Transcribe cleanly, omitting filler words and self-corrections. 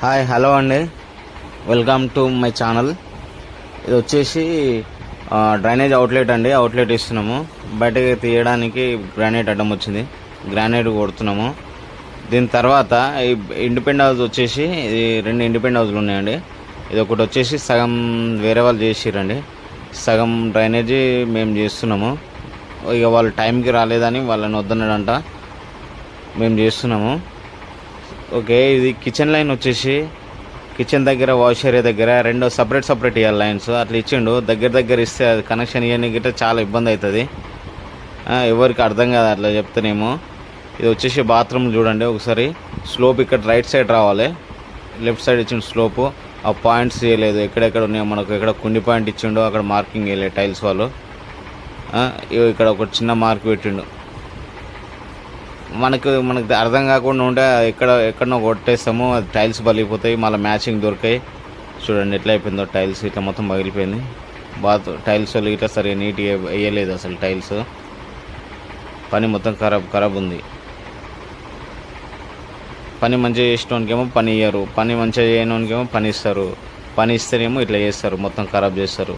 Hi hello అండి, welcome to my channel. ఇది వచ్చేసి డ్రైనేజ్ అవుట్లెట్ అండి. అవుట్లెట్ ఇస్తున్నాము. బయటకి తీయడానికి గ్రానైట్ అడ్డం వచ్చింది, గ్రానైట్ కొడుతున్నాము. దీని తర్వాత ఈ ఇండిపెండెంట్ హౌస్ వచ్చేసి ఇది 2 ఇండిపెండెంట్ హౌస్లు ఉన్నాయండి. ఇది ఒకటి వచ్చేసి సగం వేరే వాళ్ళు చేసిరండి, సగం డ్రైనేజీ మేము చేస్తున్నాము. ఇక వాళ్ళు టైంకి రాలేదని వాళ్ళని వద్దన్నాడంట, మేము చేస్తున్నాము. ఓకే, ఇది కిచెన్ లైన్ వచ్చేసి కిచెన్ దగ్గర వాష్ ఏరియా దగ్గర 2 సపరేట్ ఇవ్వాలి లైన్స్. అట్లా ఇచ్చిండు. దగ్గర ఇస్తే అది కనెక్షన్ ఇవ్వడానికి చాలా ఇబ్బంది అవుతుంది, ఎవరికి అర్థం కాదు అట్లా చెప్తేనేమో. ఇది వచ్చేసి బాత్రూమ్ చూడండి ఒకసారి. స్లోప్ ఇక్కడ రైట్ సైడ్ రావాలి, లెఫ్ట్ సైడ్ ఇచ్చిండు స్లోపు. ఆ పాయింట్స్ వేయలేదు, ఎక్కడెక్కడ ఉన్నాయో మనకు. ఎక్కడ కుండి పాయింట్ ఇచ్చిండు అక్కడ మార్కింగ్ వేయలేదు టైల్స్ వాళ్ళు. ఇక్కడ ఒక చిన్న మార్క్ పెట్టిండు. మనకు అర్థం కాకుండా ఉంటే ఎక్కడనో కొట్టేస్తాము, అది టైల్స్ పగిలిపోతాయి, మళ్ళీ మ్యాచింగ్ దొరికాయి. చూడండి ఎట్లా అయిపోయిందో, టైల్స్ ఇట్లా మొత్తం పగిలిపోయింది. టైల్స్ వాళ్ళు ఇట్లా సరిగా నీట్గా వేయలేదు అసలు టైల్స్. పని మొత్తం ఖరాబ్ ఉంది. పని మంచిగా చేసేటోనికేమో పని ఇయ్యరు, పని మంచిగా చేయనోనికేమో పని ఇస్తారు. పని ఇస్తేనేమో ఇట్లా చేస్తారు, మొత్తం ఖరాబ్ చేస్తారు.